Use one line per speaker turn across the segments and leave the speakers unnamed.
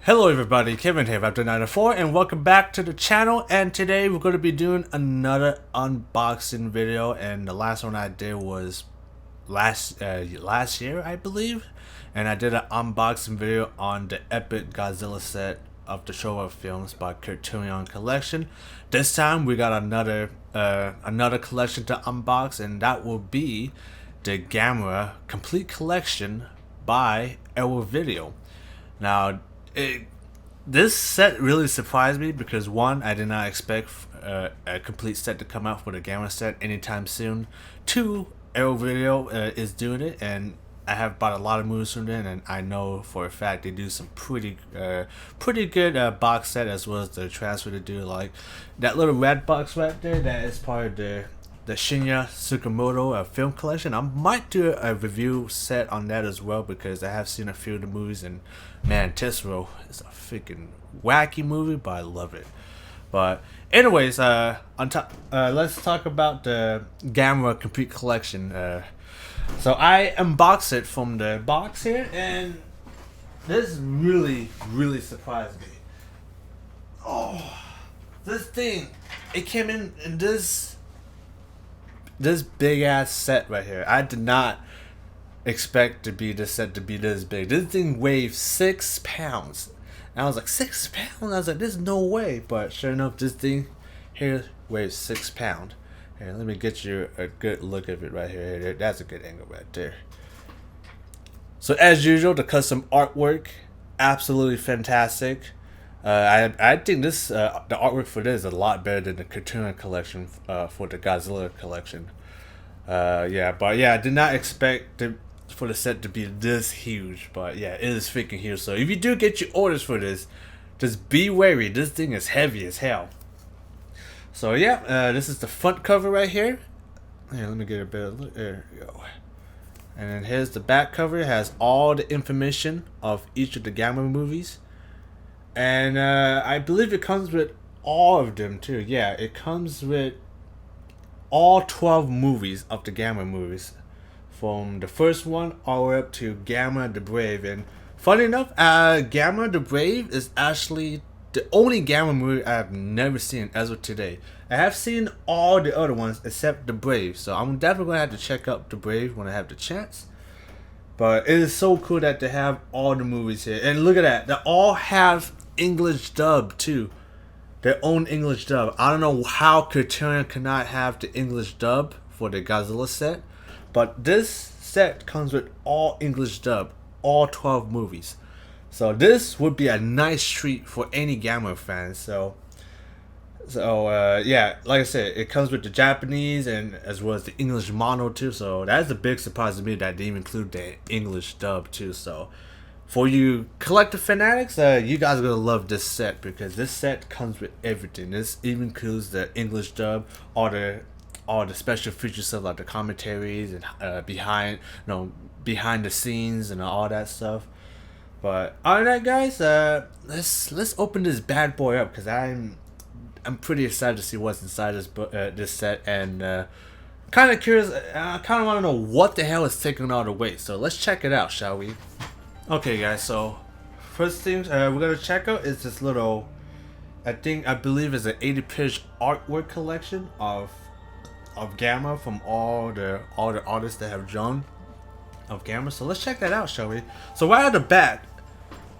Hello everybody, Kevin here, Raptor94, and welcome back to the channel. And today we're going to be doing another unboxing video, and the last one I did was last year, I believe. And I did an unboxing video on the epic Godzilla set of the Showa films by Criterion Collection. This time we got another collection to unbox, and that will be the Gamera Complete Collection by Arrow Video. Now, this set really surprised me because one, I did not expect a complete set to come out for the Gamera set anytime soon. Two, Arrow Video is doing it, and I have bought a lot of movies from them, and I know for a fact they do some pretty good box set, as well as the transfer to do. Like that little red box right there, that is part of the Shinya Tsukamoto film collection. I might do a review set on that as well, because I have seen a few of the movies, and man, Tesoro is a freaking wacky movie, but I love it. But anyways, let's talk about the Gamera Complete Collection. So I unboxed it from the box here, and this really surprised me. Oh, this thing, it came in this big ass set right here. I did not expect this set to be this big. This thing weighs 6 pounds. And I was like, 6 pounds? I was like, there's no way. But sure enough, this thing here weighs 6 pounds. Here, let me get you a good look of it right here. That's a good angle right there. So as usual, the custom artwork, absolutely fantastic. I think this the artwork for this is a lot better than the Criterion collection for the Godzilla collection. Yeah, I did not expect for the set to be this huge, but yeah, it is freaking huge. So if you do get your orders for this, just be wary. This thing is heavy as hell. So yeah, this is the front cover right here. Here, let me get a better look. There we go. And then here's the back cover. It has all the information of each of the Gamera movies. And I believe it comes with all of them too. Yeah, it comes with all 12 movies of the Gamera movies, from the first one all the way up to Gamera the Brave. And funny enough, Gamera the Brave is actually the only Gamera movie I've never seen as of today. I have seen all the other ones except the Brave, so I'm definitely gonna have to check out the Brave when I have the chance. But it is so cool that they have all the movies here. And look at that, they all have English dub too. Their own English dub. I don't know how Criterion cannot have the English dub for the Godzilla set, but this set comes with all English dub, all 12 movies. So this would be a nice treat for any Gamera fans. So yeah, like I said, it comes with the Japanese and as well as the English mono too. So that's a big surprise to me that they even include the English dub too. So for you collector fanatics, you guys are gonna love this set, because this set comes with everything. This even includes the English dub, all the special features stuff like the commentaries and behind the scenes and all that stuff. But alright, guys, let's open this bad boy up, because I'm pretty excited to see what's inside this set, and kind of curious. I kind of want to know what the hell is taking all the weight. So let's check it out, shall we? Okay, guys. So first things we're gonna check out is this little, I believe is an 80-page artwork collection of Gamera from all the artists that have drawn of Gamera. So let's check that out, shall we? So right at the back,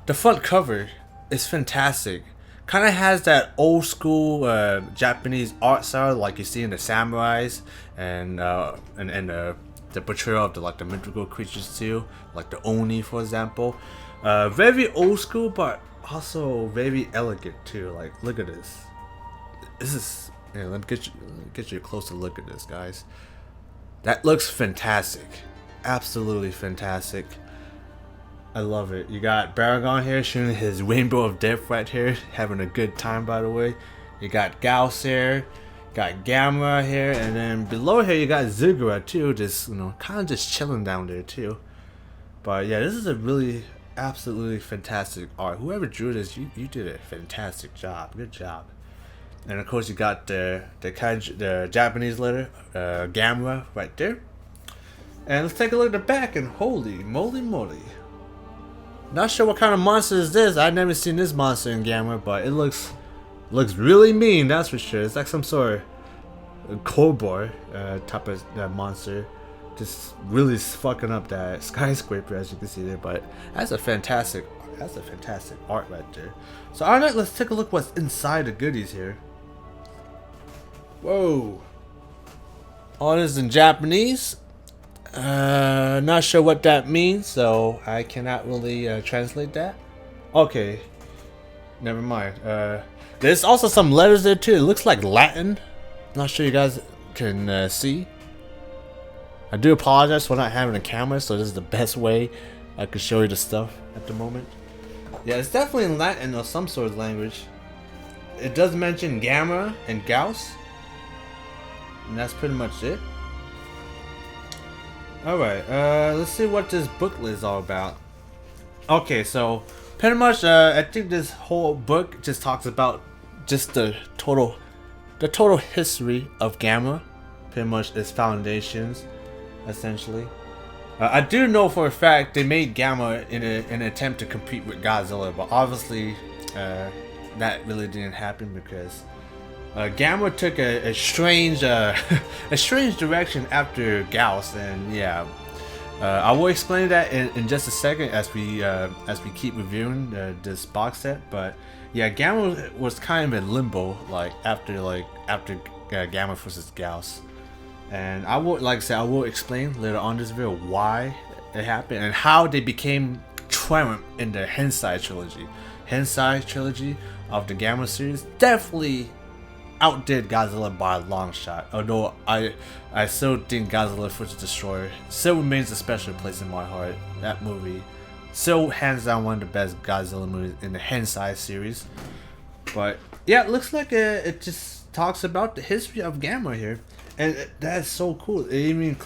the front cover is fantastic. Kind of has that old school Japanese art style like you see in the samurais, and the portrayal of the mythical creatures too, like the Oni, for example. Very old school, but also very elegant too. Like, look at this. This is, yeah, let me get you a closer look at this, guys. That looks fantastic. Absolutely fantastic. I love it. You got Baragon here shooting his Rainbow of Death right here, having a good time, by the way. You got Gauss here, got Gamera here, and then below here you got Ziggurat too, just kind of just chilling down there too. But yeah, this is a really absolutely fantastic art. Whoever drew this, you did a fantastic job. Good job. And of course you got the Japanese letter Gamera right there. And let's take a look at the back, and holy moly moly. Not sure what kind of monster is this. I've never seen this monster in Gamera, but it looks really mean. That's for sure. It's like some sort of cobra type of monster, just really fucking up that skyscraper, as you can see there. But that's a fantastic art right there. So alright, let's take a look what's inside the goodies here. Whoa. All this in Japanese. Not sure what that means, so I cannot really translate that. Okay, never mind. There's also some letters there too. It looks like Latin. Not sure you guys can see. I do apologize for not having a camera, so this is the best way I could show you the stuff at the moment. Yeah, it's definitely in Latin or some sort of language. It does mention Gamera and Gauss, and that's pretty much it. Alright, let's see what this booklet is all about. Okay, so pretty much I think this whole book just talks about just the total history of Gamera, pretty much its foundations, essentially. I do know for a fact they made Gamera in an attempt to compete with Godzilla, but obviously that really didn't happen because Gamera took a strange direction after Gauss, and yeah, I will explain that in just a second as we keep reviewing this box set. But yeah, Gamera was kind of in limbo after Gamera versus Gauss, and I will explain later on this video why it happened and how they became triumph in the Heisei trilogy. Heisei trilogy of the Gamera series definitely outdid Godzilla by a long shot. Although I still think Godzilla vs. Destroyer still remains a special place in my heart. That movie still hands down one of the best Godzilla movies in the Heisei series. But yeah, it looks like it just talks about the history of Gamera here, and that's so cool. It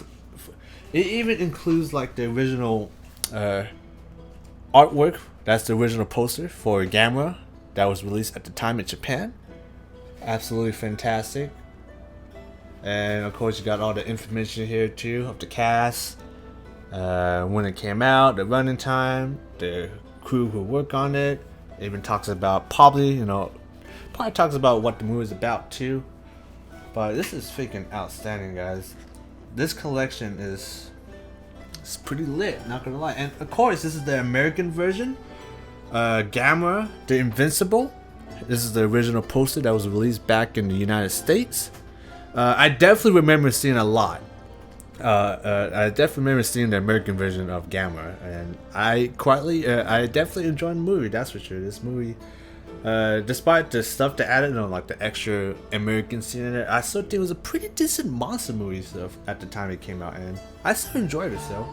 even includes like the original artwork. That's the original poster for Gamera that was released at the time in Japan. Absolutely fantastic. And of course you got all the information here too of the cast, when it came out, the running time, the crew who work on it. It even talks about probably talks about what the movie is about too. But this is freaking outstanding, guys. This collection is pretty lit, not gonna lie. And of course this is the American version. Gamera the Invincible. This is the original poster that was released back in the United States. I definitely remember seeing a lot. I definitely remember seeing the American version of Gamera, and I definitely enjoyed the movie. That's for sure. This movie, despite the stuff they added, like the extra American scene in it, I still think it was a pretty decent monster movie stuff at the time it came out, and I still enjoyed it. So,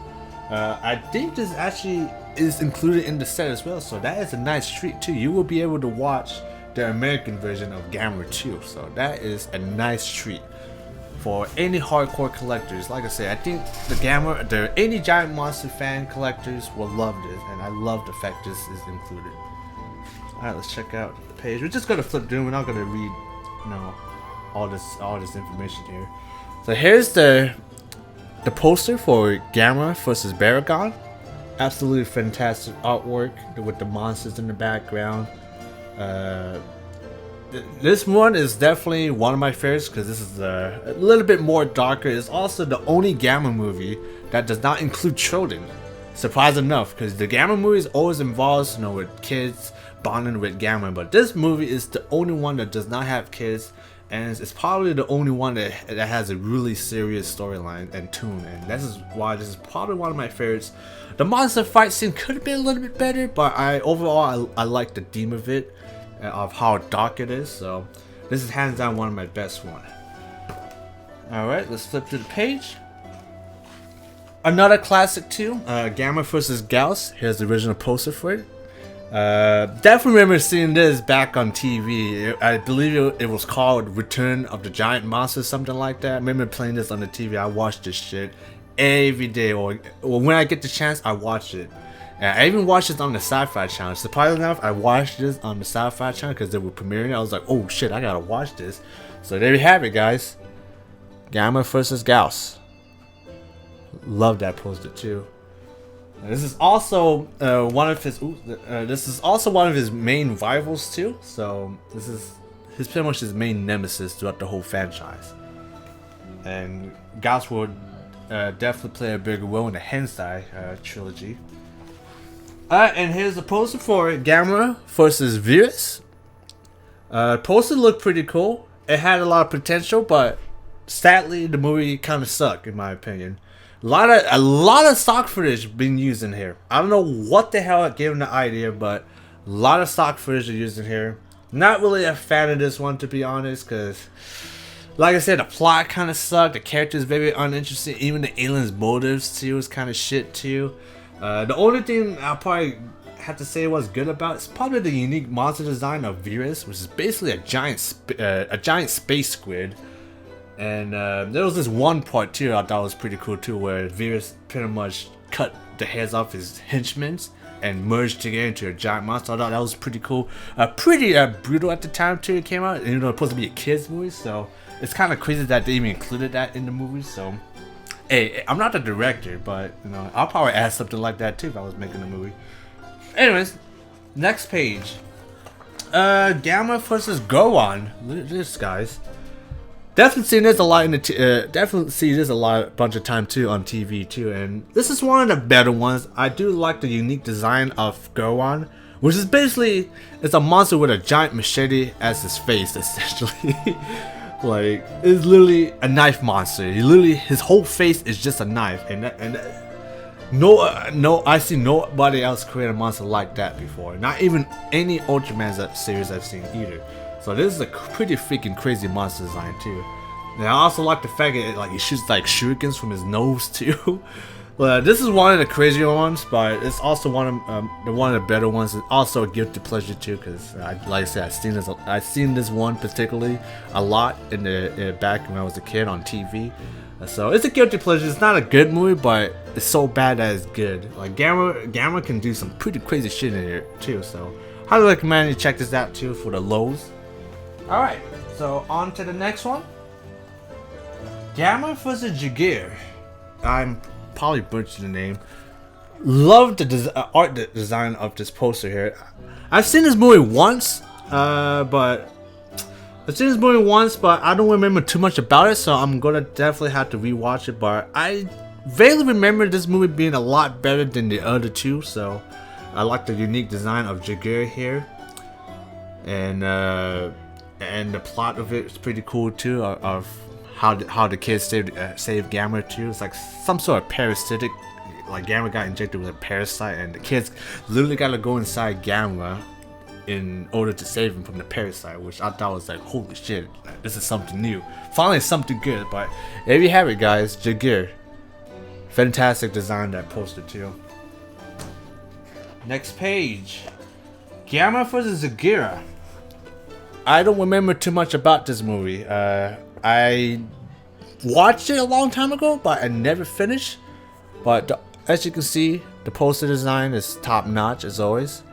I think this actually is included in the set as well. So that is a nice treat too. You will be able to watch the American version of Gamera too, so that is a nice treat for any hardcore collectors. Like I said, I think any giant monster fan collectors will love this, and I love the fact this is included. Alright, let's check out the page. We're just gonna flip through. We're not gonna read all this information here. So here's the poster for Gamera vs. Baragon. Absolutely fantastic artwork with the monsters in the background. This one is definitely one of my favorites because this is a little bit more darker. It's also the only Gamera movie that does not include children. Surprise enough, because the Gamera movies always involves with kids bonding with Gamera, but this movie is the only one that does not have kids, and it's probably the only one that has a really serious storyline and tune, and this is why this is probably one of my favorites. The monster fight scene could have been a little bit better, but overall I like the theme of it, of how dark it is. So this is hands down one of my best one. Alright, let's flip to the page. Another classic too, Gamera vs. Gauss. Here's the original poster for it. Definitely remember seeing this back on TV. I believe it was called Return of the Giant Monster, something like that. I remember playing this on the TV. I watched this shit every day, or when I get the chance, I watch it. And I even watched this on the Sci-Fi channel. Surprisingly enough, I watched this on the Sci-Fi channel because they were premiering. I was like, oh shit, I gotta watch this. So there you have it, guys. Gamera vs. Gauss. Love that poster too. This is also one of his. This is also one of his main rivals too. So this is pretty much his main nemesis throughout the whole franchise. And Gauss would definitely play a bigger role in the Hensai trilogy. And here's the poster for Gamera versus Virus. Poster looked pretty cool. It had a lot of potential, but sadly the movie kind of sucked in my opinion. A lot of stock footage being used in here. I don't know what the hell gave them the idea, but a lot of stock footage are used in here. Not really a fan of this one, to be honest, because like I said, the plot kind of sucked. The characters very uninteresting. Even the aliens' motives too was kind of shit too. The only thing I'll probably have to say was good about is probably the unique monster design of Virus, which is basically a giant space squid. And there was this one part too I thought was pretty cool too, where Virus pretty much cut the heads off his henchmen and merged together into a giant monster. I thought that was pretty cool. Pretty brutal at the time too it came out. And, you know, it's supposed to be a kids movie, so it's kind of crazy that they even included that in the movie. So, hey, I'm not the director, but you know, I'll probably add something like that too if I was making a movie. Anyways, next page. Gamera versus Goron. Look at this, guys. Definitely seen this a lot in the bunch of time too on TV too, and this is one of the better ones. I do like the unique design of Goron, which is basically it's a monster with a giant machete as his face, essentially. Like, it's literally a knife monster. His whole face is just a knife, and I see nobody else create a monster like that before. Not even any Ultraman series I've seen either. So this is a pretty freaking crazy monster design too. And I also like the fact that he shoots like shurikens from his nose too. Well, this is one of the crazier ones, but it's also one of the better ones. It's also a guilty pleasure too, because like I said, I've seen this one particularly a lot in the back when I was a kid on TV. So it's a guilty pleasure. It's not a good movie, but it's so bad that it's good. Like Gamera can do some pretty crazy shit in here too. So highly recommend you check this out too for the lows. Alright, so on to the next one. Gamera vs. Jagear. I'm probably butchering the name. Love the art design of this poster here. I've seen this movie once, but I don't remember too much about it, so I'm gonna definitely have to rewatch it. But I vaguely remember this movie being a lot better than the other two, so I like the unique design of Jagear here, and the plot of it is pretty cool too. Of how the kids saved Gamera too. It's like some sort of parasitic, like Gamera got injected with a parasite, and the kids literally gotta go inside Gamera in order to save him from the parasite, which I thought was like, holy shit, this is something new. Finally something good. But there you have it, guys. Jagear. Fantastic design, that poster too. Next page. Gamera vs. Jagear. I don't remember too much about this movie. I watched it a long time ago, but I never finished. But as you can see, the poster design is top notch as always.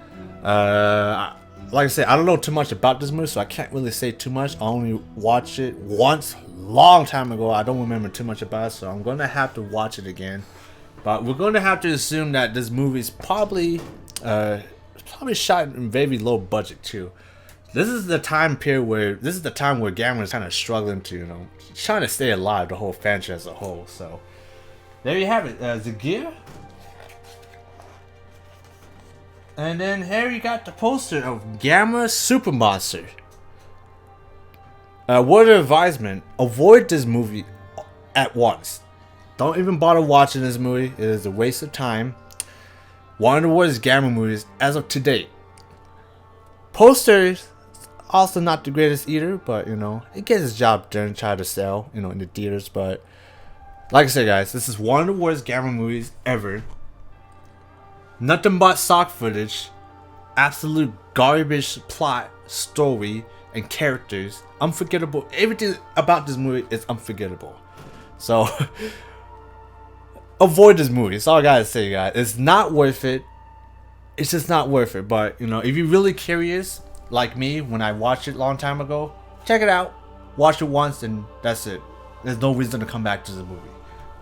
Like I said, I don't know too much about this movie, so I can't really say too much. I only watched it once, long time ago. I don't remember too much about it, so I'm gonna have to watch it again. But we're gonna have to assume that this movie is probably shot in very low budget too. This is the time where Gamera is kind of struggling to, trying to stay alive, the whole franchise as a whole. So there you have it, Jagear. And then here you got the poster of Gamera Super Monster. Word of advisement: avoid this movie at once. Don't even bother watching this movie. It is a waste of time. One of the worst Gamera movies as of to date. Posters also not the greatest either, but it gets its job done. Try to sell, in the theaters. But like I said, guys, this is one of the worst Gamera movies ever. Nothing but stock footage, absolute garbage plot, story, and characters. Unforgettable. Everything about this movie is unforgettable. So avoid this movie. That's all I gotta say, guys. It's not worth it. It's just not worth it. But if you're really curious, like me, when I watched it a long time ago, check it out. Watch it once, and that's it. There's no reason to come back to the movie.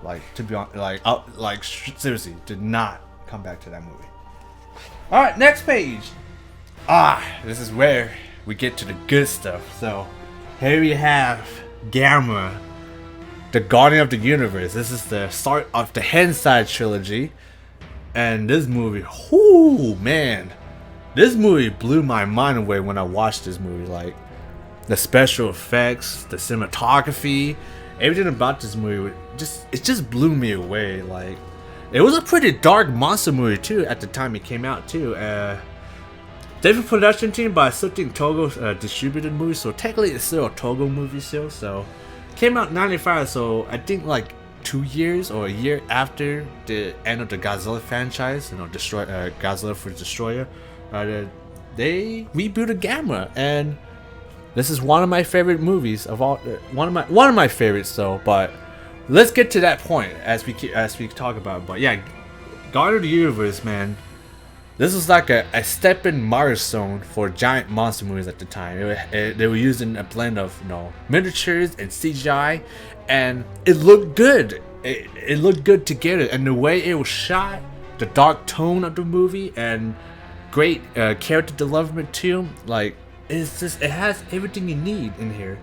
Like, to be honest, seriously, do not come back to that movie. All right, next page. This is where we get to the good stuff. So here we have Gamera, the Guardian of the Universe. This is the start of the Hensai trilogy. And this movie, whoo, man. This movie blew my mind away when I watched this movie. Like, the special effects, the cinematography, everything about this movie, it just blew me away. Like, it was a pretty dark monster movie too at the time it came out too. Different production team, but I still think Togo distributed the movie, so technically it's still a Togo movie still. So came out in '95, so I think like 2 years or a year after the end of the Godzilla franchise, Godzilla for Destroyer, they rebooted Gamera, and this is one of my favorite movies of all. One of my favorites though, but let's get to that point as we talk about it. But yeah, Guardian of the Universe, man. This was like a stepping milestone for giant monster movies at the time. They were using a blend of miniatures and CGI, and it looked good. It looked good together, and the way it was shot, the dark tone of the movie, and great character development too. Like, it has everything you need in here.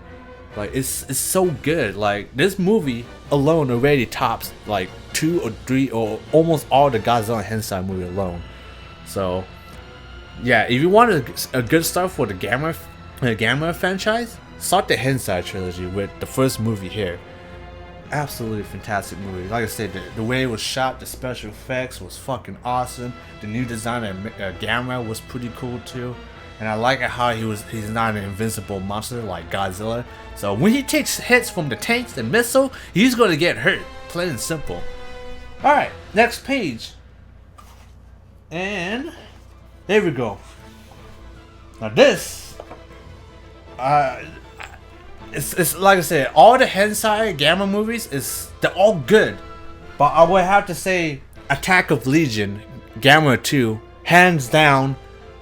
Like, it's so good. Like, this movie alone already tops like 2 or 3 or almost all the Godzilla Hensai movie alone. So, yeah, if you want a good start for the Gamera franchise, start the Hensai trilogy with the first movie here. Absolutely fantastic movie. Like I said, the way it was shot, the special effects was fucking awesome. The new design of Gamera was pretty cool too. And I like how he's not an invincible monster like Godzilla. So when he takes hits from the tanks and missile, he's gonna get hurt. Plain and simple. Alright, next page. And there we go. Now this, it's like I said, all the Hensai Gamera movies they're all good, but I would have to say Attack of Legion, Gamera 2, hands down,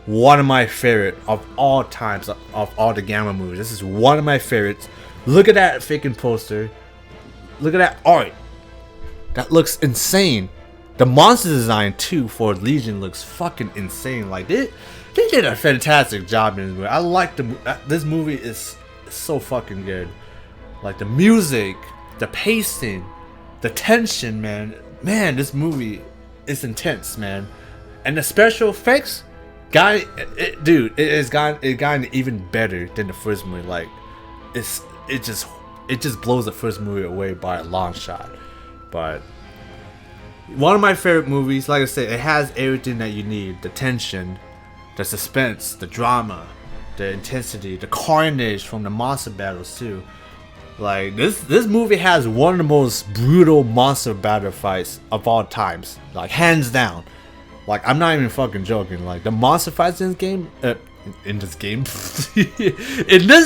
one of my favorite of all times of all the Gamera movies. This is one of my favorites. Look at that freaking poster. Look at that art. That looks insane. The monster design too for Legion looks fucking insane. Like, they did a fantastic job in this movie. I like this movie is so fucking good. Like, the music, the pacing, the tension, man. Man, this movie is intense, man. And the special effects, it has gotten even better than the first movie. Like, it just blows the first movie away by a long shot. But one of my favorite movies, like I said, it has everything that you need. The tension, the suspense, the drama, the intensity, the carnage from the monster battles too. Like, this movie has one of the most brutal monster battle fights of all times. Like, hands down. Like, I'm not even fucking joking. Like, the monster fights in this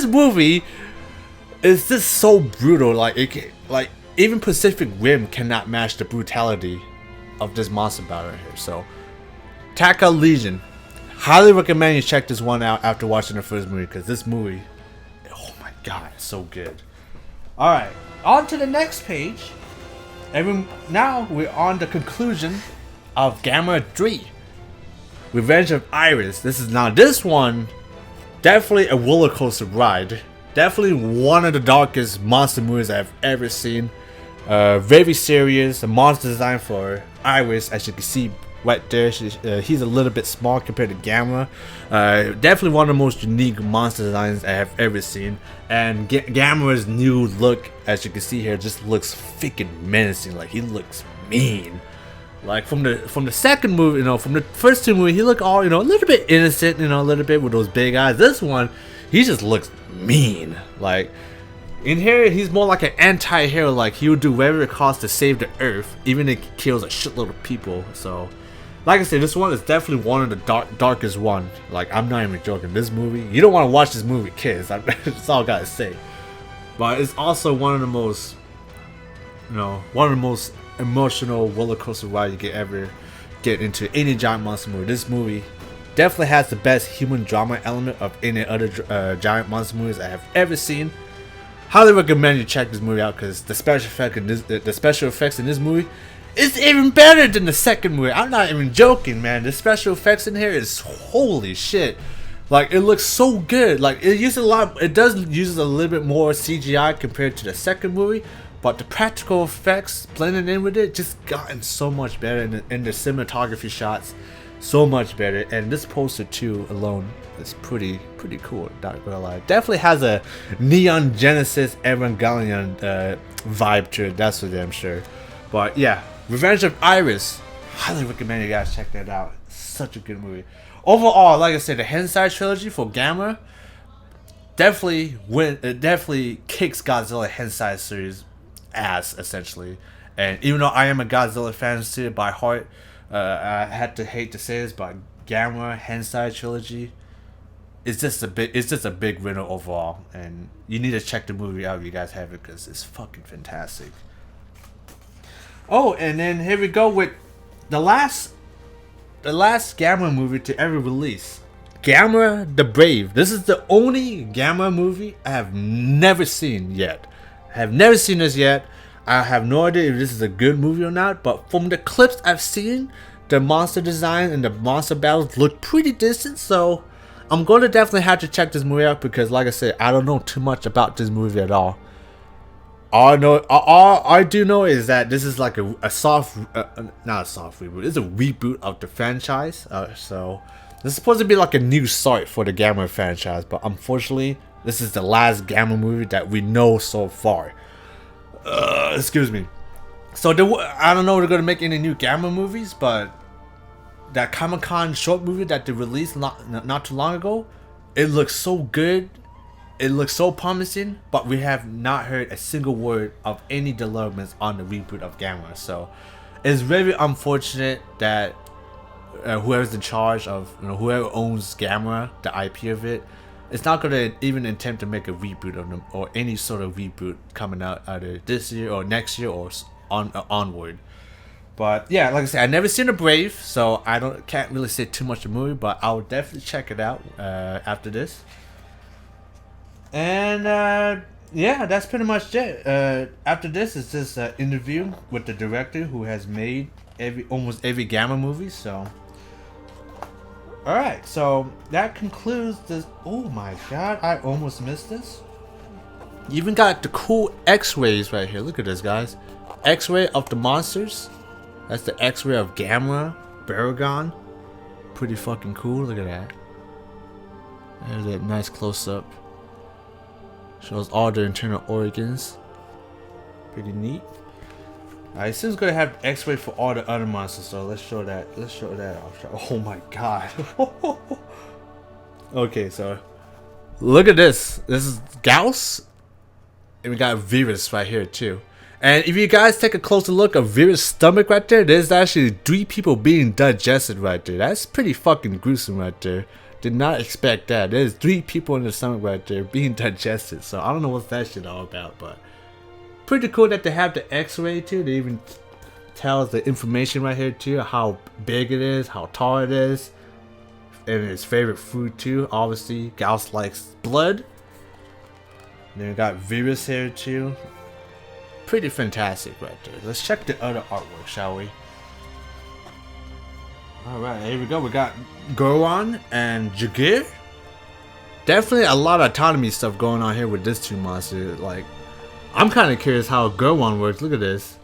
movie is just so brutal. Like, even Pacific Rim cannot match the brutality of this monster battle right here. So, Attack of Legion, highly recommend you check this one out after watching the first movie, because this movie, oh my god, it's so good. All right, on to the next page, and now we're on the conclusion of Gamera 3, Revenge of Iris. This one, definitely a roller coaster ride. Definitely one of the darkest monster movies I've ever seen. Very serious. The monster design for Iris, as you can see right there, he's a little bit small compared to Gamera. Definitely one of the most unique monster designs I have ever seen. And Gamera's new look, as you can see here, just looks freaking menacing. Like, he looks mean. Like, from the second movie, from the first two movies, he looked all, a little bit innocent, a little bit with those big eyes. This one, he just looks mean. Like, in here, he's more like an anti-hero. Like, he would do whatever it costs to save the Earth, even if it kills a shitload of people. So, like I said, this one is definitely one of the darkest one. Like, I'm not even joking. This movie, you don't want to watch this movie, kids. That's all I gotta say. But it's also one of the most, emotional roller coaster ride you can ever get into any giant monster movie. This movie definitely has the best human drama element of any other giant monster movies I have ever seen. Highly recommend you check this movie out, because the special effects in this movie It's even better than the second movie. I'm not even joking, man. The special effects in here is holy shit. Like, it looks so good. Like, it uses a lot. It does use a little bit more CGI compared to the second movie, but the practical effects blending in with it just gotten so much better in the cinematography shots, so much better. And this poster too alone is pretty cool. Not gonna lie, definitely has a Neon Genesis Evangelion vibe to it. That's for damn sure. But yeah, Revenge of Iris, highly recommend you guys check that out. Such a good movie. Overall, like I said, the Hensai trilogy for Gamera definitely kicks Godzilla Hensai series ass, essentially. And even though I am a Godzilla fan too by heart, I had to hate to say this, but Gamera Hensai trilogy is just a big winner overall. And you need to check the movie out if you guys have it, because it's fucking fantastic. Oh, and then here we go with the last Gamera movie to ever release, Gamera the Brave. This is the only Gamera movie I have never seen yet. I have never seen this yet. I have no idea if this is a good movie or not, but from the clips I've seen, the monster design and the monster battles look pretty decent, so I'm going to definitely have to check this movie out, because like I said, I don't know too much about this movie at all. All I do know is that this is like a soft, not a soft reboot. It's a reboot of the franchise. So this is supposed to be like a new start for the Gamera franchise, but unfortunately, this is the last Gamera movie that we know so far. Excuse me. So I don't know if they're gonna make any new Gamera movies, but that Comic-Con short movie that they released not too long ago, it looks so good. It looks so promising, but we have not heard a single word of any developments on the reboot of Gamera. So it's very unfortunate that whoever's in charge of, whoever owns Gamera, the IP of it, it's not going to even attempt to make a reboot of them, or any sort of reboot coming out either this year or next year or onward. But yeah, like I said, I've never seen The Brave, so I can't really say too much of the movie, but I will definitely check it out after this. And yeah, that's pretty much it. After this is just an interview with the director who has made almost every Gamera movie. So, all right, so that concludes this. Oh my god, I almost missed this. You even got the cool X-rays right here. Look at this, guys. X-ray of the monsters. That's the X-ray of Gamera, Baragon. Pretty fucking cool. Look at that. There's that nice close-up. Shows all the internal organs. Pretty neat. I assume it's gonna have X-ray for all the other monsters, so let's show that. Let's show that off. Oh my god. Okay, so look at this. This is Gauss, and we got Virus right here too. And if you guys take a closer look at Vera's stomach right there, there's actually 3 people being digested right there. That's pretty fucking gruesome right there. Did not expect that. There's 3 people in the stomach right there being digested. So I don't know what that shit all about, but pretty cool that they have the X-ray too. They even tell us the information right here too, how big it is, how tall it is, and his favorite food too. Obviously, Gauss likes blood. And then we got Virus here too. Pretty fantastic right there. Let's check the other artwork, shall we? Alright, here we go. We got Goron and Jagir. Definitely a lot of autonomy stuff going on here with this 2 monsters. Like, I'm kind of curious how Goron works. Look at this.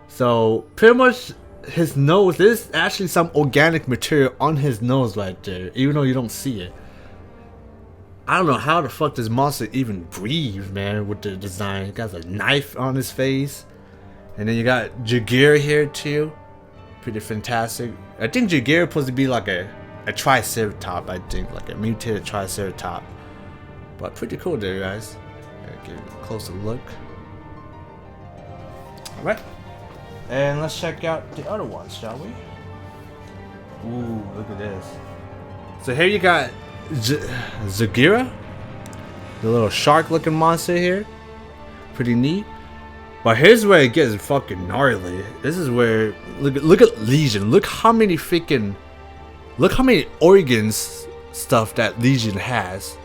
So, pretty much his nose, there's actually some organic material on his nose right there, even though you don't see it. I don't know how the fuck this monster even breathes, man, with the design. He got a knife on his face. And then you got Jagir here too. Pretty fantastic. I think Jagir is supposed to be like a triceratop, I think. Like a mutated triceratop. But pretty cool there, guys. Give it a closer look. Alright. And let's check out the other ones, shall we? Ooh, look at this. So here you got Zagira, the little shark looking monster here. Pretty neat. But here's where it gets fucking gnarly. This is where look at Legion. Look how many organs stuff that Legion has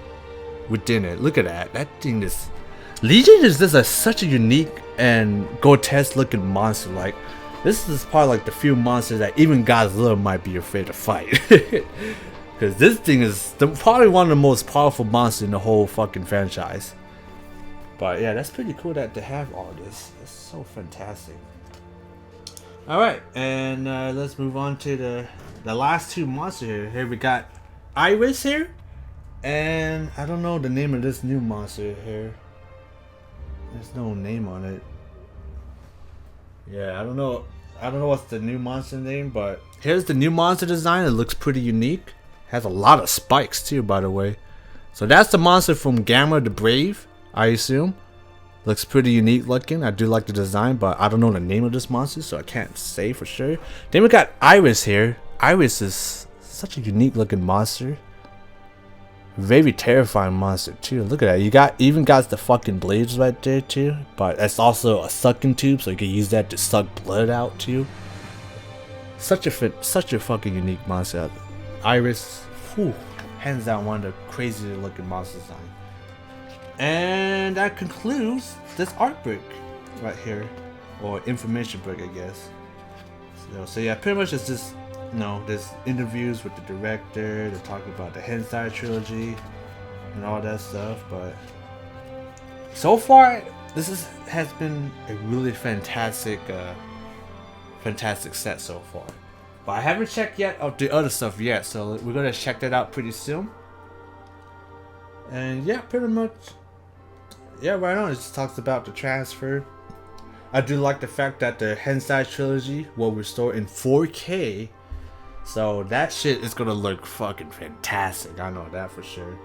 within it. Look at that. That thing is Legion is just such a unique and grotesque looking monster. Like, This is probably like the few monsters that even Godzilla might be afraid to fight. Because this thing is probably one of the most powerful monsters in the whole fucking franchise. But yeah, that's pretty cool that they have all this. It's so fantastic. Alright, and let's move on to the last two monsters here. Here we got Iris here. And I don't know the name of this new monster here. There's no name on it. Yeah, I don't know what's the new monster name, but here's the new monster design. It looks pretty unique. Has a lot of spikes too, by the way. So that's the monster from Gamera the Brave, I assume. Looks pretty unique looking. I do like the design, but I don't know the name of this monster, so I can't say for sure. Then we got Iris here. Iris is such a unique looking monster. Very terrifying monster too. Look at that. You even got the fucking blades right there too. But it's also a sucking tube, so you can use that to suck blood out too. Such a fucking unique monster. Iris, whew, hands down one of the craziest looking monsters on. And that concludes this art book right here, or information book, I guess. So yeah, pretty much it's just. No, there's interviews with the director. They're talking about the Hensai trilogy and all that stuff. But so far, this has been a really fantastic set so far. But I haven't checked yet of the other stuff yet, so we're gonna check that out pretty soon. And yeah, pretty much, yeah, right on. It just talks about the transfer. I do like the fact that the Hensai trilogy will restore in 4K. So that shit is gonna look fucking fantastic. I know that for sure.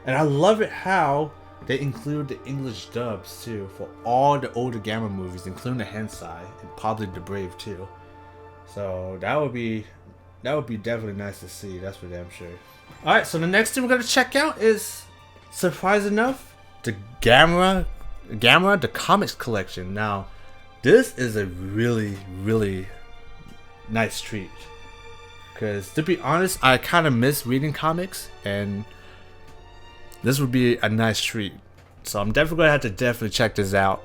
And I love it how they include the English dubs too for all the older Gamera movies, including the Hensai and probably the Brave too. So that would be definitely nice to see. That's for damn sure. All right, so the next thing we're gonna check out is, surprise enough, the Gamera the Comics collection. Now, this is a really nice treat. Because to be honest, I kind of miss reading comics, and this would be a nice treat. So I'm definitely gonna have to check this out,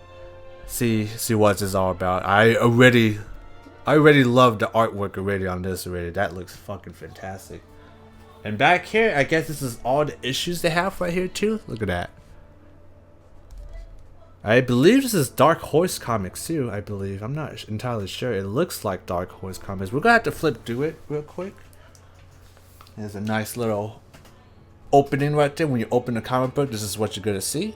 see what this is all about. I already love the artwork already on this already. That looks fucking fantastic. And back here, I guess this is all the issues they have right here too. Look at that. I believe this is Dark Horse Comics too, I believe. I'm not entirely sure. It looks like Dark Horse Comics. We're gonna have to flip through it real quick. There's a nice little opening right there. When you open the comic book, this is what you're gonna see.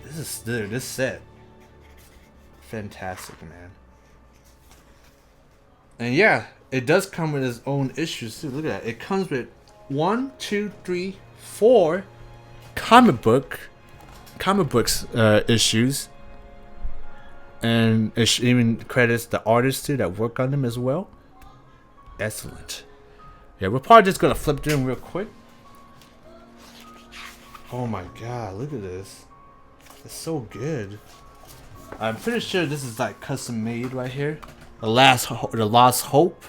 This set. Fantastic, man. And yeah, it does come with its own issues too. Look at that. It comes with 1, 2, 3, 4 comic books issues, and it even credits the artists too that work on them as well. Excellent. Yeah, we're probably just gonna flip through them real quick. Oh my god, look at this. It's so good. I'm pretty sure this is like custom made right here. The Lost Hope.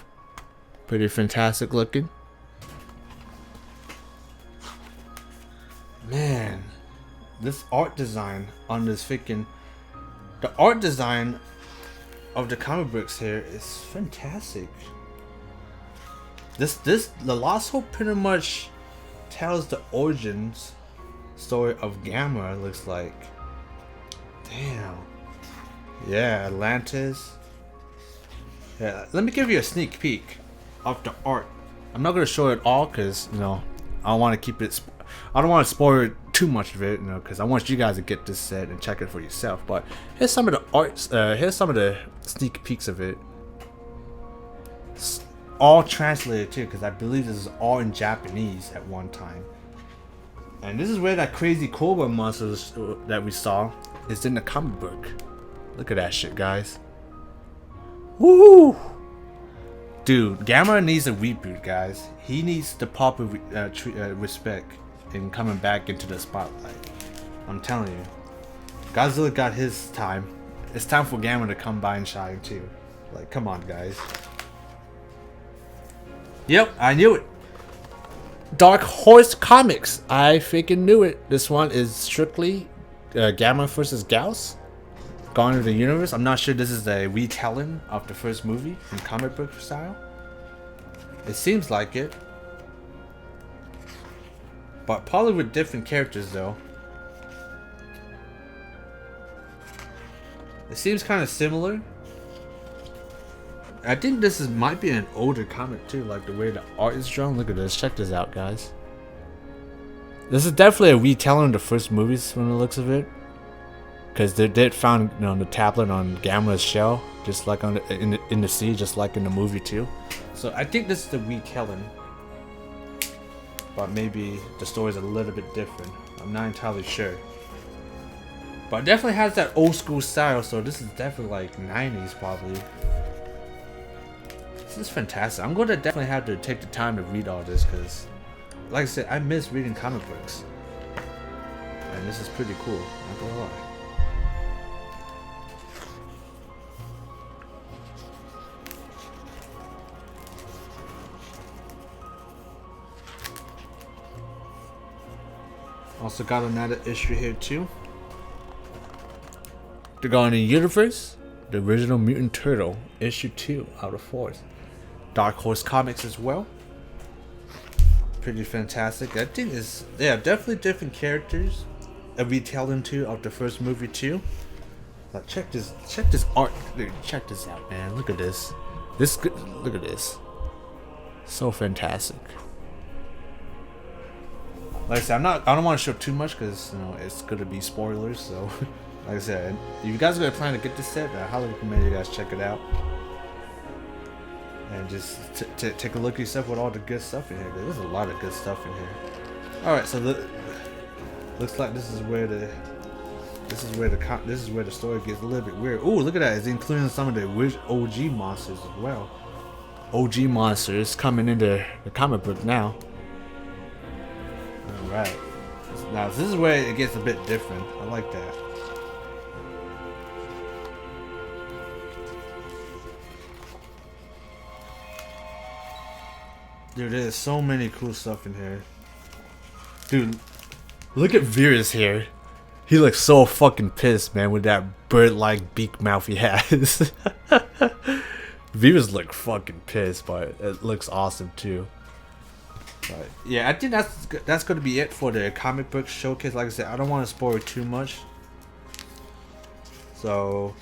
Pretty fantastic looking. Man, this art design on this freaking... The art design of the comic books here is fantastic. The Lost Hope pretty much tells the origins story of Gamera, it looks like. Damn. Yeah, Atlantis. Yeah, let me give you a sneak peek of the art. I'm not gonna show it all because, you know, I don't want to keep it. I don't want to spoil too much of it, you know, because I want you guys to get this set and check it for yourself. But here's some of the arts. Here's some of the sneak peeks of it. It's all translated too, because I believe this is all in Japanese at one time. And this is where that crazy Cobra monster that we saw is in the comic book. Look at that shit, guys. Woo! Dude, Gamera needs a reboot, guys. He needs the proper respect in coming back into the spotlight. I'm telling you. Godzilla got his time. It's time for Gamera to come by and shine too. Like, come on, guys. Yep, I knew it. Dark Horse Comics. I freaking knew it. This one is strictly Gamera versus Gauss. Gone of the Universe. I'm not sure this is a retelling of the first movie in comic book style. It seems like it. But probably with different characters though. It seems kind of similar. I think this might be an older comic too, like the way the art is drawn. Look at this. Check this out, guys. This is definitely a retelling of the first movies from the looks of it. Because they did found, you know, the tablet on Gamera's shell, just like on in the sea, just like in the movie too. So I think this is the retelling. But maybe the story's a little bit different. I'm not entirely sure. But it definitely has that old school style, so this is definitely like 90s probably. This is fantastic. I'm going to definitely have to take the time to read all this because, like I said, I miss reading comic books. And this is pretty cool, not gonna lie. Also got another issue here too. The Guardian Universe, the original Mutant Turtle, issue 2 out of 4. Dark Horse Comics as well. Pretty fantastic. I think it's, yeah, definitely different characters. A retelling too of the first movie too. Like check this art. Dude, check this out, man. Look at this. Look at this. So fantastic. Like I said, I don't want to show too much because, you know, it's gonna be spoilers. So, like I said, if you guys are gonna plan to get this set, I highly recommend you guys check it out and just take a look at yourself with all the good stuff in here. There's a lot of good stuff in here. All right, so looks like this is where the story gets a little bit weird. Ooh, look at that! It's including some of the OG monsters as well. OG monsters coming into the comic book now. Alright. Now this is where it gets a bit different. I like that. Dude, there's so many cool stuff in here. Dude, look at Vera's here. He looks so fucking pissed, man, with that bird-like beak mouth he has. Vera's look fucking pissed, but it looks awesome too. But yeah, I think that's going to be it for the comic book showcase. Like I said, I don't want to spoil too much. So,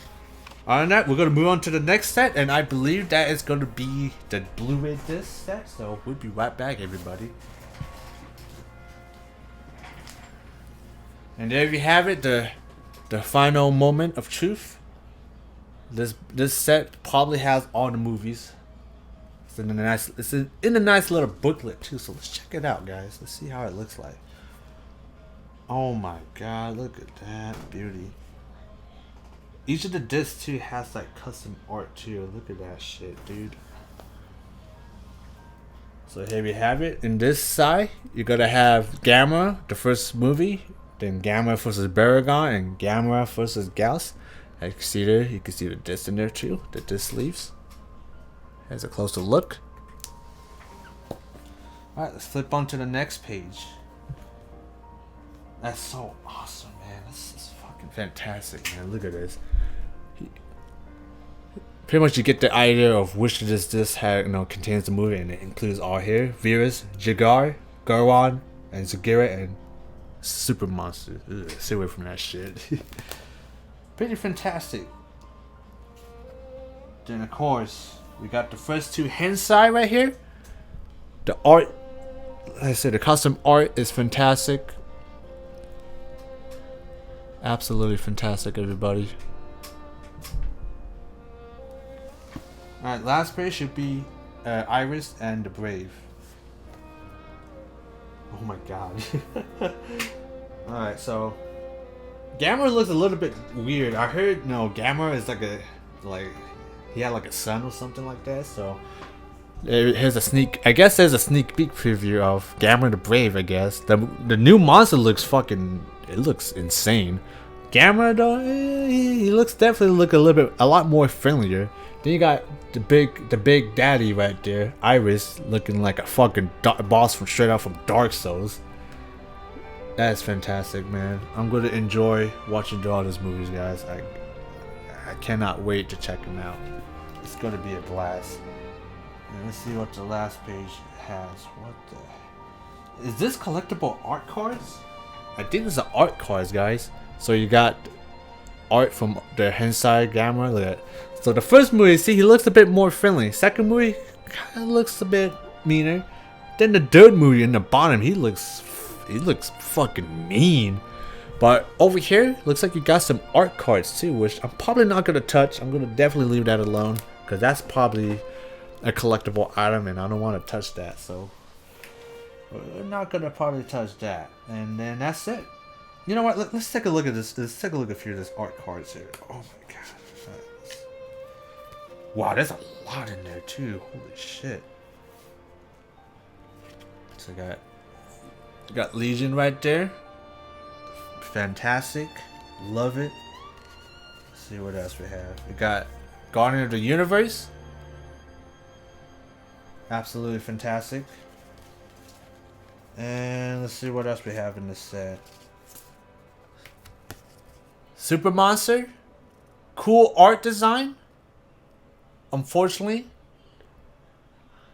other than that, we're going to move on to the next set, and I believe that is going to be the Blu-ray disc set. So we'll be right back, everybody. And there you have it, the final moment of truth. This set probably has all the movies. It's in a nice little booklet too, so let's check it out, guys. Let's see how it looks like. Oh my god, look at that beauty. Each of the discs too has like custom art too. Look at that shit, dude. So here we have it. In this side, you're gonna have Gamera, the first movie, then Gamera versus Baragon, and Gamera versus Gauss. As you can see there, you can see the disc in there too, the disc sleeves. Here's a closer look. Alright, let's flip on to the next page. That's so awesome, man. This is fucking fantastic, man. Look at this. Pretty much you get the idea of which of this disc contains the movie, and it includes all here. Vera's, Jagar, Garwan, and Zagira, and Super Monster. Ugh, stay away from that shit. Pretty fantastic. Then of course, we got the first two Hensai right here. The art, like I said, the custom art is fantastic. Absolutely fantastic, everybody. Alright, last page should be Iris and the Brave. Oh my god. Alright, so Gamera looks a little bit weird. I heard Gamera is like he had like a son or something like that. So here's a sneak. I guess there's a sneak peek preview of Gamera the Brave. I guess the new monster looks fucking. It looks insane. Gamera though, he looks definitely a lot more friendlier. Then you got the big daddy right there, Iris, looking like a fucking boss from straight out from Dark Souls. That's fantastic, man. I'm gonna enjoy watching all these movies, guys. I cannot wait to check them out. It's gonna be a blast. And let's see what the last page has. What the? Is this collectible art cards? I think it's the art cards, guys. So you got art from the Hensai Gamera. Look at that. So the first movie, see, he looks a bit more friendly. Second movie, kind of looks a bit meaner. Then the third movie in the bottom, he looks fucking mean. But over here, looks like you got some art cards too, which I'm probably not gonna touch. I'm gonna definitely leave that alone because that's probably a collectible item, and I don't want to touch that. So we're not gonna probably touch that. And then that's it. You know what? Let's take a look at this. Let's take a look at a few of these art cards here. Oh my god! Wow, there's a lot in there too. Holy shit! So got Legion right there. Fantastic, love it. Let's see what else we have. We got Guardian of the Universe. Absolutely fantastic. And let's see what else we have in this set. Super Monster. Cool art design. Unfortunately,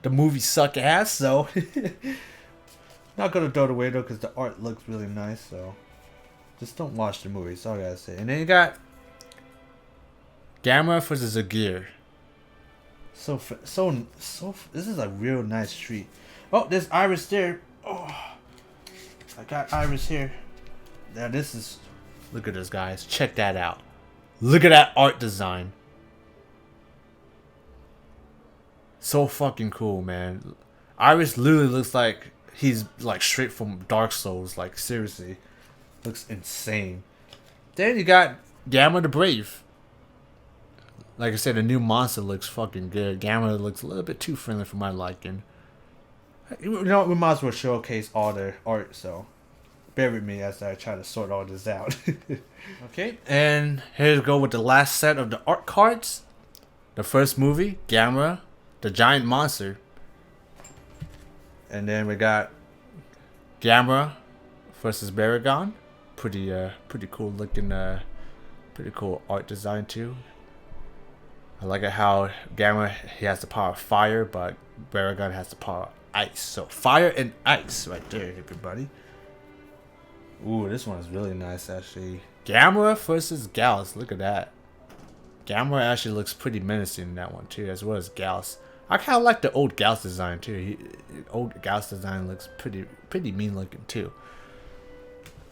the movie suck ass, so not gonna throw it away though because the art looks really nice. So just don't watch the movie. That's all I gotta say. And then you got Gamera versus Zagear. So this is a real nice treat. Oh, there's Iris there. Oh, I got Iris here. Now this is. Look at this, guys. Check that out. Look at that art design. So fucking cool, man. Iris literally looks like he's like straight from Dark Souls. Like seriously, looks insane. Then you got Gamera the Brave. Like I said, the new monster looks fucking good. Gamera looks a little bit too friendly for my liking. You know, we might as well showcase all their art, so bear with me as I try to sort all this out. Okay, and here we go with the last set of the art cards. The first movie, Gamera, the Giant Monster. And then we got Gamera versus Baragon. Pretty cool looking, pretty cool art design too. I like it how Gamera, he has the power of fire, but Baragon has the power of ice. So fire and ice right there, everybody. Ooh, this one is really nice actually. Gamera versus Gauss. Look at that. Gamera actually looks pretty menacing in that one too, as well as Gauss. I kind of like the old Gauss design too. Old Gauss design looks pretty mean looking too.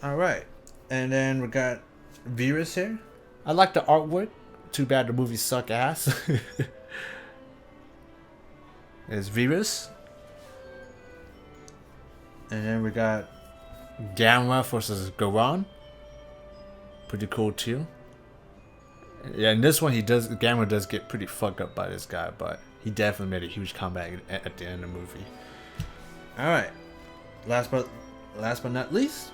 All right, and then we got Virus here. I like the artwork. Too bad the movies suck ass. There's Virus. And then we got Gamera versus Goron. Pretty cool too. Yeah, in this one Gamera does get pretty fucked up by this guy, but he definitely made a huge comeback at the end of the movie. Alright. Last but not least,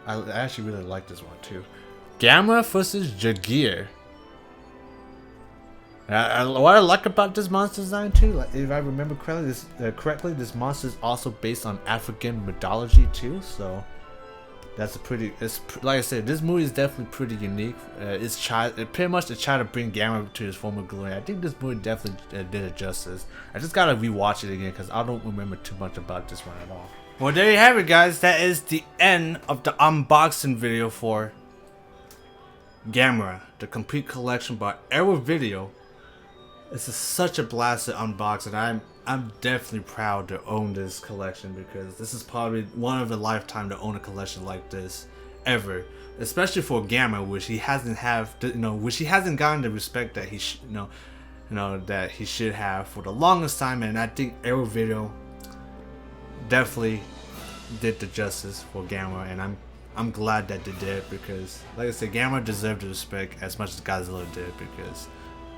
I actually really like this one too. Gamera versus Jagear. What I like about this monster design too, like if I remember correctly, this monster is also based on African mythology too. So that's like I said, this movie is definitely pretty unique. It pretty much tried to bring Gamera to his former glory. I think this movie definitely did it justice. I just gotta rewatch it again because I don't remember too much about this one at all. Well, there you have it, guys. That is the end of the unboxing video for Gamera, the complete collection by Arrow Video. This is such a blast to unbox, and I'm definitely proud to own this collection because this is probably one of a lifetime to own a collection like this ever, especially for Gamera, which he hasn't gotten the respect that he that he should have for the longest time, and I think Arrow Video definitely did the justice for Gamera, and I'm glad that they did because, like I said, Gamera deserved the respect as much as Godzilla did because.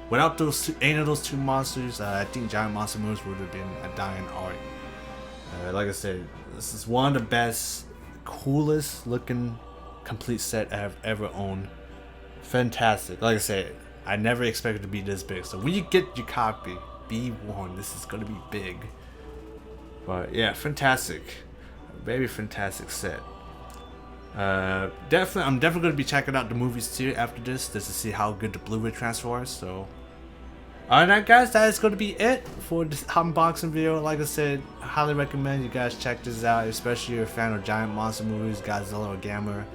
Without any of those two monsters, I think Giant Monster movies would have been a dying art. Like I said, this is one of the best, coolest looking complete set I have ever owned. Fantastic. Like I said, I never expected it to be this big. So when you get your copy, be warned, this is going to be big. But yeah, fantastic. Very fantastic set. I'm definitely going to be checking out the movies too after this, just to see how good the Blu-ray transfer is. So, alright guys, that is going to be it for this unboxing video. Like I said, I highly recommend you guys check this out, especially if you're a fan of giant monster movies, Godzilla or Gamera.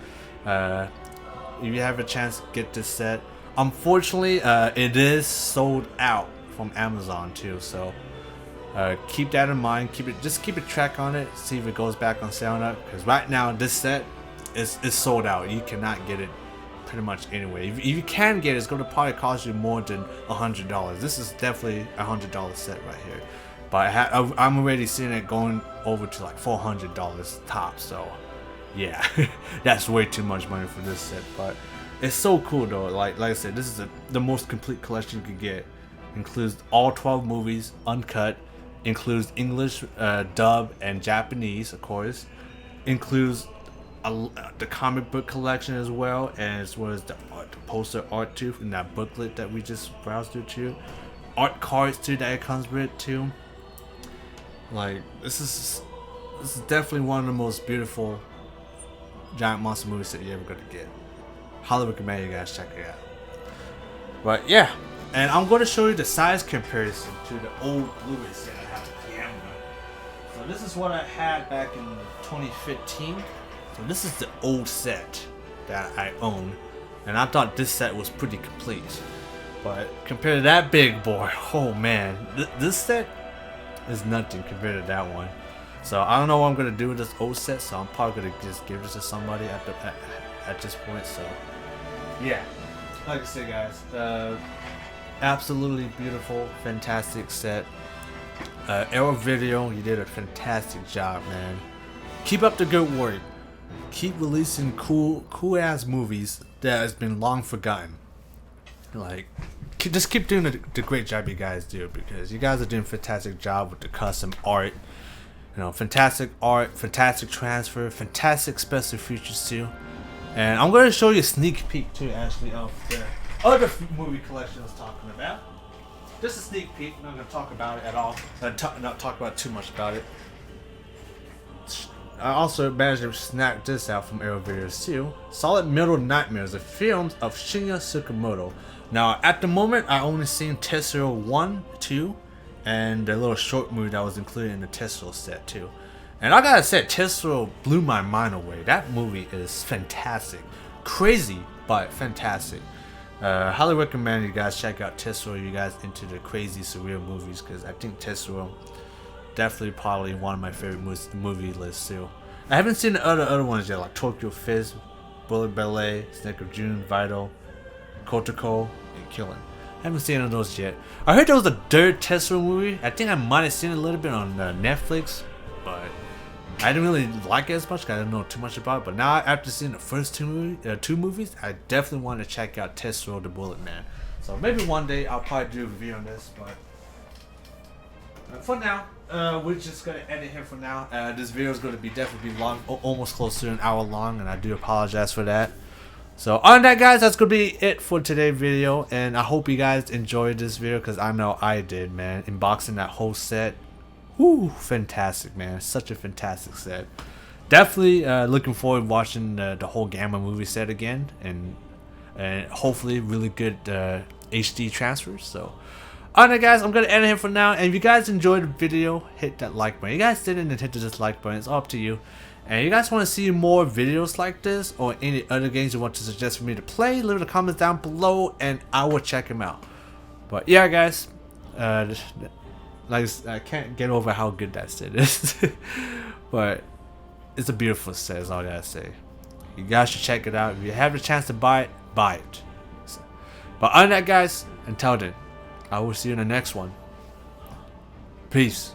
If you have a chance to get this set, unfortunately, it is sold out from Amazon too. So, keep that in mind. Just keep a track on it. See if it goes back on sale up. Because right now, this set is sold out. You cannot get it pretty much anyway. If you can get it, it's going to probably cost you more than $100. This is definitely a $100 set right here. But I'm already seeing it going over to like $400 top. So yeah, that's way too much money for this set. But it's so cool though. Like I said, this is the most complete collection you could get. Includes all 12 movies, uncut. Includes English dub and Japanese, of course. Includes the comic book collection as well as the poster art too in that booklet that we just browsed through too. Art cards too that it comes with too. Like this is definitely one of the most beautiful giant monster movies that you're ever gonna get. Highly recommend you guys check it out. But yeah, and I'm going to show you the size comparison to the old Blu-ray set I have with Gamera. So this is what I had back in 2015. So this is the old set that I own, and I thought this set was pretty complete. But compared to that big boy, oh man, this set is nothing compared to that one. So I don't know what I'm gonna do with this old set. So I'm probably gonna just give this to somebody at this point. So yeah, like I said, guys, absolutely beautiful, fantastic set. Arrow Video, you did a fantastic job, man. Keep up the good work. Keep releasing cool ass movies that has been long forgotten. Like, just keep doing the great job you guys do, because you guys are doing a fantastic job with the custom art. You know, fantastic art, fantastic transfer, fantastic special features too. And I'm going to show you a sneak peek too, actually, of the other movie collection I was talking about. Just a sneak peek. I'm not going to talk about it at all. Not talk about too much about it. I also managed to snap this out from Arrow Videos too. Solid Metal Nightmares, the films of Shinya Tsukamoto. Now, at the moment, I only seen Tessero 1, 2, and the little short movie that was included in the Tessero set too. And I gotta say, Tessero blew my mind away. That movie is fantastic. Crazy, but fantastic. Highly recommend you guys check out Tessero if you guys into the crazy surreal movies, because I think Tessero definitely probably one of my favorite movie lists too. I haven't seen the other ones yet, like Tokyo Fizz, Bullet Ballet, Snake of June, Vital, Kotoko, and Killing. I haven't seen any of those yet. I heard there was a third Tessero movie. I think I might have seen it a little bit on Netflix, but I didn't really like it as much because I didn't know too much about it. But now, after seeing the first two movies, I definitely want to check out Tessero the Bullet Man. So maybe one day I'll probably do a review on this, but for now, we're just gonna end it here for now. This video is gonna definitely be long, almost close to an hour long, and I do apologize for that. So on that, guys, that's gonna be it for today's video, and I hope you guys enjoyed this video, because I know I did, man. Unboxing that whole set, whoo, fantastic, man. Such a fantastic set. Definitely looking forward to watching the whole Gamma movie set again, and hopefully really good HD transfers. So alright guys, I'm gonna end it here for now, and if you guys enjoyed the video, hit that like button. If you guys didn't, then hit the dislike button. It's up to you. And if you guys want to see more videos like this, or any other games you want to suggest for me to play, leave the comments down below and I will check them out. But yeah guys, like I can't get over how good that set is. But it's a beautiful set, is all I gotta say. You guys should check it out. If you have the chance to buy it, buy it. But other than that guys, until then, I will see you in the next one. Peace.